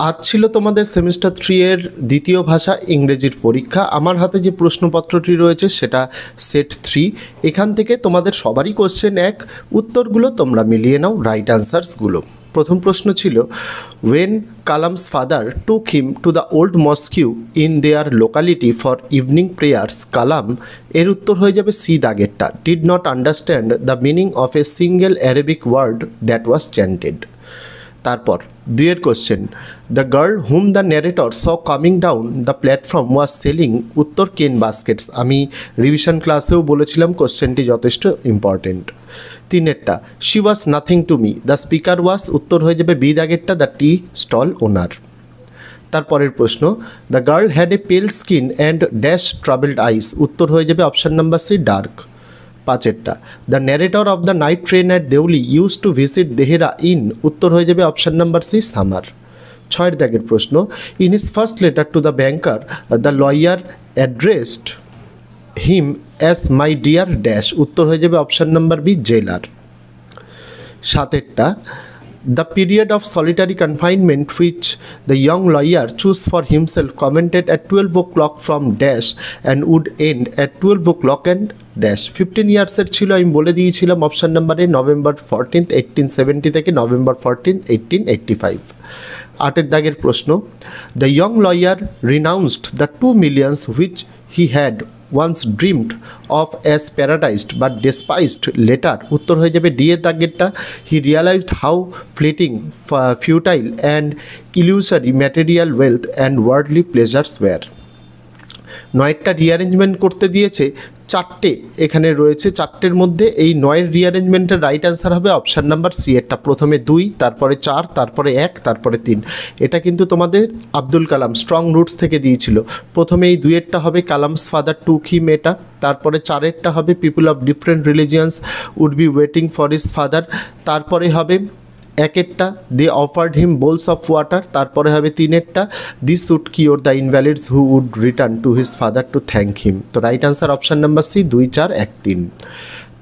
আজ ছিল তোমাদের সেমিস্টার 3 এর দ্বিতীয় ভাষা ইংরেজির পরীক্ষা। আমার হাতে যে প্রশ্নপত্রটি রয়েছে সেটা সেট 3। এখান থেকে তোমাদের সবারই কোশ্চেন এক, উত্তরগুলো তোমরা মিলিয়ে নাও, রাইট অ্যান্সার্সগুলো। প্রথম প্রশ্ন ছিল, when Kalam's father took him to the old mosque in their locality for evening prayers, Kalam, এর উত্তর হয়ে যাবে সি দাগেরটা, did not understand the meaning of a single Arabic word that was chanted. তারপর দুইয়ের question, the girl whom the narrator saw coming down the platform was selling, উত্তর কেন baskets. আমি রিভিশন ক্লাসেও বলেছিলাম কোশ্চেনটি যথেষ্ট ইম্পর্টেন্ট। তিনেরটা, she was nothing to me, the speaker was, উত্তর হয়ে যাবে বি দাগেরটা, দ্য টি স্টল ওনার। তারপরের প্রশ্ন, the girl had a pale skin and dash travelled eyes, উত্তর হয়ে যাবে অপশান নাম্বার সি ডার্ক। পাঁচেরটা, the narrator of the night train at Deoli use to visit Dehra in, উত্তর হয়ে যাবে অপশান নাম্বার সি সামার। ছয়ের দাগের প্রশ্ন, in his first letter to the banker the lawyer addressed him as my dear dash, উত্তর হয়ে যাবে অপশান নাম্বার বি জেলার। সাতেরটা, the period of solitary confinement which the young lawyer chose for himself commented at 12 o'clock from dash and would end at 12 o'clock and dash, 15 ইয়ার্সের ছিল। আমি বলে দিয়েছিলাম option নাম্বারে November 14, 1870 থেকে নভেম্বর 14, 1885। আটের দাগের প্রশ্ন, the young lawyer রিনাউন্সড the 2 millions which he had once dreamed of as paradised but despised later, উত্তর হয়ে যাবে ডি এর দাগেরটা, he realized how fleeting, futile and illusory material wealth and worldly pleasures were। নয়েরটা rearrangement করতে দিয়েছে, চারটে এখানে রয়েছে, চারটের মধ্যে এই নয়ের রিঅ্যারেঞ্জমেন্টের রাইট অ্যান্সার হবে অপশান নাম্বার সি এরটা, প্রথমে 2, তারপরে 4, তারপরে 1, তারপরে 3। এটা কিন্তু তোমাদের আব্দুল কালাম স্ট্রং রুটস থেকে দিয়েছিল। প্রথমে এই 2এরটা হবে কালামস ফাদার টুক হিম, এটা, তারপরে 4এরটা হবে people of different religions would be waiting for his father, তারপরে হবে 1এরটা they offered him bowls of water, তারপরে হবে 3এরটা this would cure the invalids who would return to his father to thank him. তো right answer option number C 2, 4, 1, 3।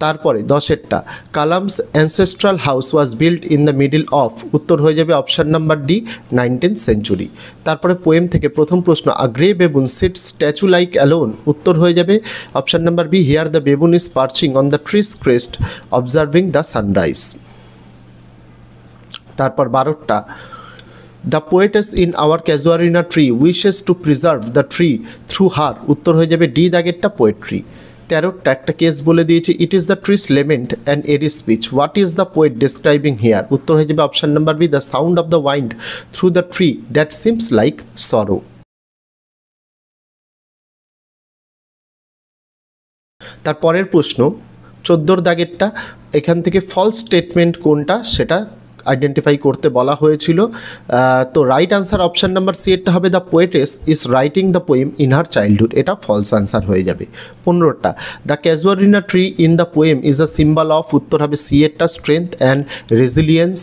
তারপরে 10এরটা, Kalam's ancestral house was built in the middle of, উত্তর হয়ে যাবে option number D 19th century। তারপরে poem থেকে প্রথম প্রশ্ন, a grey baboon sits statue like alone, উত্তর হয়ে যাবে option number B here the baboon is perching on the tree's crest observing the sunrise. তারপর 12টা, the poetess in our casuarina tree wishes to preserve the tree through her, উত্তর হয়ে যাবে D দাগেরটা poetry. 13টা একটা case বলে দিয়েছে, it is the tree's lament and eerie speech, what is the poet describing here, উত্তর হয়ে যাবে option number B the sound of the wind through the tree that seems like sorrow. তারপরের প্রশ্ন 14 দাগেরটা, এখান থেকে ফলস স্টেটমেন্ট কোনটা সেটা identify করতে বলা হয়েছিল। তো right answer option number C এরটা হবে, the poetess is writing the poem in her childhood, এটা ফলস আনসার হয়ে যাবে। 15টা, the casuarina tree in the poem is a symbol of, উত্তর হবে সি এরটা স্ট্রেংথ অ্যান্ড রেজিলিয়েন্স।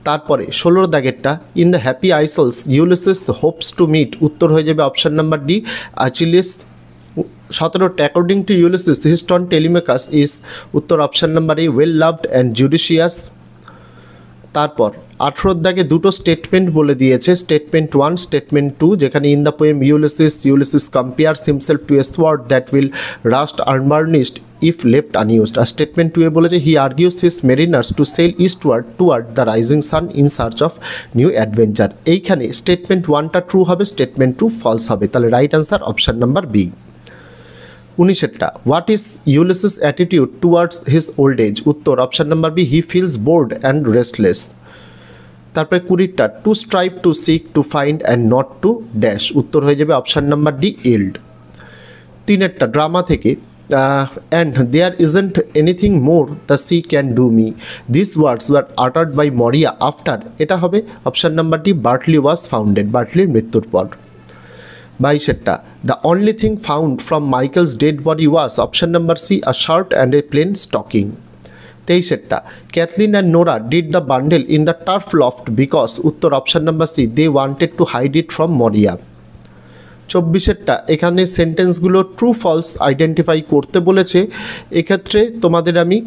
তারপরে 16 দাগেরটা, in the happy isles Ulysses hopes to meet, উত্তর হয়ে যাবে অপশান নাম্বার ডি আচিলিস। 17টা, according to Ulysses his son Telemachus is, উত্তর option number A well loved and judicious. তারপর 18 দাগে দুটো স্টেটমেন্ট বলে দিয়েছে, স্টেটমেন্ট 1, স্টেটমেন্ট 2, যেখানে in the poem Ulysses compares himself to a sword that will rust unburnished if left unused. আর statement 2 এ বলেছে he argues his mariners to sail eastward toward the rising sun in search of new adventure. এইখানে statement 1টা true হবে, statement 2 false হবে, তাহলে right answer option number B. 19টা, what is Ulysses attitude towards his old age, উত্তর option number B he feels bored and restless. তারপরে 20টা, to strive to seek to find and not to dash, উত্তর হয়ে যাবে option number D yield. 3এরটা drama থেকে, and there isn't anything more the sea can do me, this words were uttered by Maurya after, এটা হবে option number D Bartley was founded, বার্টলির মৃত্যুর পর। 22টা, the only thing found from Michael's dead body was, option number C a shirt and a plain stocking. 23টা, Cathleen and Nora did the bundle in the turf loft because, উত্তর option number C they wanted to hide it from Maurya. 24টা, এখানে সেন্টেন্সগুলো true false identify করতে বলেছে, এক্ষেত্রে তোমাদের আমি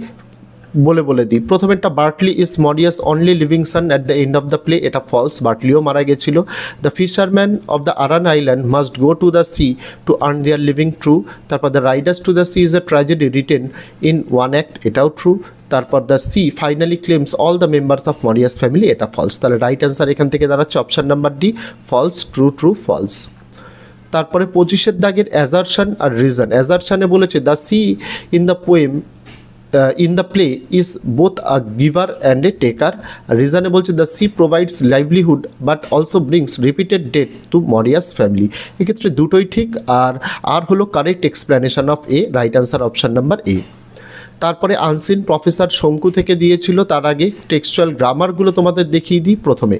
বলে বলে দিই। প্রথমেরটা Bartley is Maurya's only living son at the end of the play, এটা ফলস, বার্টলিও মারা গেছিল। The fisherman of the Aran island must go to the sea to earn their living, true. তারপর the riders to the sea is a tragedy written in one act, এটাও true. তারপর the sea finally claims all the members of Maurya's family, এটা false. তাহলে right answer এখান থেকে দাঁড়াচ্ছে option number D, false, true, true, false. তারপরে 25 দাগের assertion আর রিজন। অ্যাজারশনে বলেছে the sea in the poem in the play is both a giver and a taker. রিজনে বলছে the sea provides livelihood but also brings repeated death to Maurya's family. এক্ষেত্রে দুটোই ঠিক, আর হলো correct explanation of A, right answer option number A. তারপরে unseen professor শঙ্কু থেকে দিয়েছিল, তার আগে টেক্সচুয়াল গ্রামারগুলো তোমাদের দেখিয়ে দিই। প্রথমে,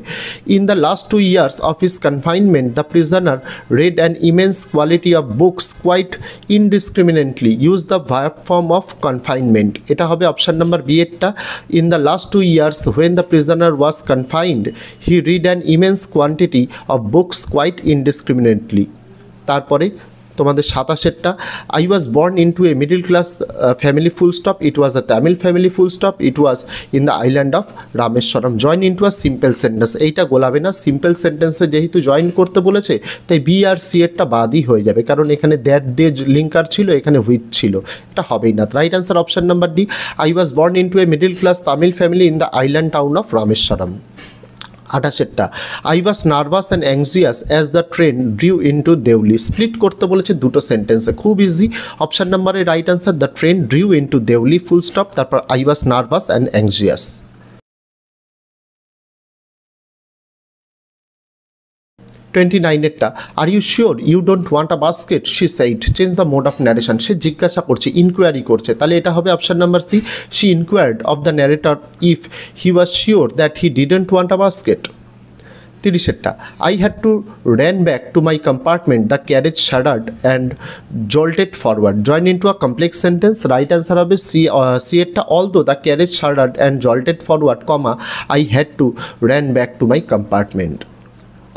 in the last 2 years of his confinement the prisoner read an immense quantity of books quite indiscriminately. Use the verb form of confinement, এটা হবে অপশান নাম্বার বি এরটা। In the last 2 years when the prisoner was confined he read an immense quantity of books quite indiscriminately। তারপরে তোমাদের 27টা, I was born into a middle class family full stop, it was a Tamil family full stop, it was in the island of Rameswaram. Join into a simple sentence, এইটা গোলাবে না, simple সেন্টেন্সে যেহেতু join করতে বলেছে তাই বি আর সি এরটা বাদই হয়ে যাবে, কারণ এখানে দ্যাট দিয়ে লিঙ্কার ছিল, এখানে হুইচ ছিল, এটা হবেই না। Right answer option number D, I was born into a middle class Tamil family in the island town of Rameswaram. 28টা, I was nervous and anxious as the train drew into Deoli. Split করতে বলেছে দুটো সেন্টেন্সে, খুব ইজি। অপশান নাম্বারে right answer, the train drew into Deoli full stop, তারপর I was nervous and anxious. 29এরটা, are you sure you don't want a basket, she said. Change the mode of narration, সে জিজ্ঞাসা করছে, ইনকোয়ারি করছে, তাহলে এটা হবে option number C, she inquired of the narrator if he was sure that he didn't want a basket. 30এরটা, I had to ran back to my compartment, the carriage shuddered and jolted forward. Join into a complex sentence, right answer হবে C এরটা, although the carriage shuddered and jolted forward, comma I had to ran back to my compartment.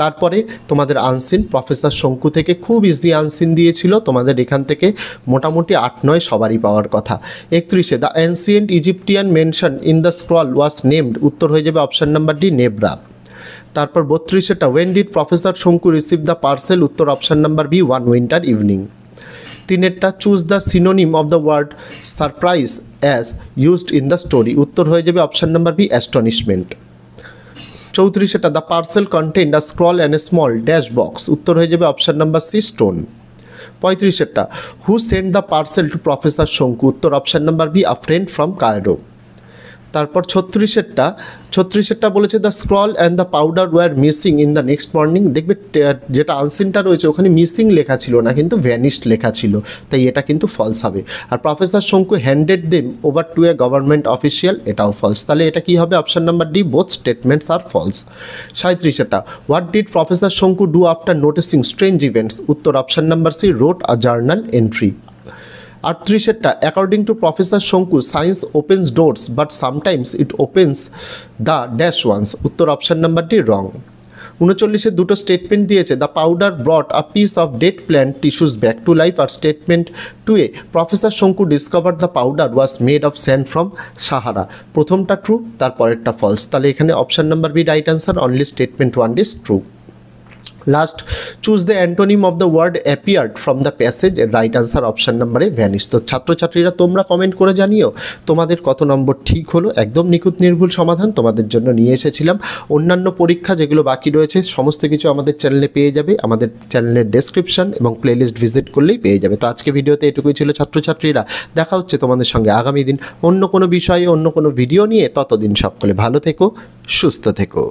তারপরে তোমাদের unseen professor শঙ্কু থেকে খুব easy unseen দিয়েছিল, তোমাদের এখান থেকে মোটামুটি 8-9 সবারই পাওয়ার কথা। 31, the ancient Egyptian mansion in the scroll was named, উত্তর হয়ে যাবে অপশান নাম্বার ডি, নেব্রা। তারপর 32টা, when did professor Shonku receive the parcel, উত্তর option number B, one winter evening. 3এরটা, choose the synonym of the word surprise as used in the story, উত্তর হয়ে যাবে অপশান নাম্বার বি, অ্যাস্টনিশমেন্ট। 34টা, the parcel content a scroll and a small dash box, উত্তর হয়ে যাবে option number C, stone. 35টা, who send the parcel to professor Shonku, উত্তর option number B, a friend from Cairo. তারপর 36টা বলেছে the scroll and the powder were missing in the next morning. দেখবে যেটা আনসিনটা রয়েছে ওখানে মিসিং লেখা ছিল না, কিন্তু ভ্যানিশড লেখা ছিল, তাই এটা কিন্তু ফলস হবে। আর professor Shonku handed them over to a government official, এটাও ফলস। তাহলে এটা কি হবে, option number D, both statements are false. 37টা, what did professor Shonku do after noticing strange events, উত্তর option number C, wrote a journal entry. 38টা, according to professor Shonku science opens doors but sometimes it opens the dash ones, উত্তর option number D, wrong. 39 দুটো statement দিয়েছে, the powder brought a piece of dead plant tissues back to life. আর statement 2 professor Shonku discover the powder was made of sand from Sahara. প্রথমটা true, তারপরেরটা false, তাহলে এখানে option number B right answer, only statement 1 is true. Last, choose the antonym of the word appeared from the passage, right answer option নাম্বারে vanish. তো ছাত্রছাত্রীরা তোমরা comment করে জানিও তোমাদের কত নম্বর ঠিক হলো। একদম নিখুঁত নির্ভুল সমাধান তোমাদের জন্য নিয়ে এসেছিলাম। অন্যান্য পরীক্ষা যেগুলো বাকি রয়েছে সমস্ত কিছু আমাদের চ্যানেলে পেয়ে যাবে, আমাদের চ্যানেলের ডেসক্রিপশন এবং প্লেলিস্ট ভিজিট করলেই পেয়ে যাবে। তো আজকে ভিডিওতে এটুকুই ছিল ছাত্রছাত্রীরা, দেখা হচ্ছে তোমাদের সঙ্গে আগামী দিন অন্য কোনো বিষয়ে অন্য কোনো ভিডিও নিয়ে। ততদিন সকলে ভালো থেকো, সুস্থ থেকো।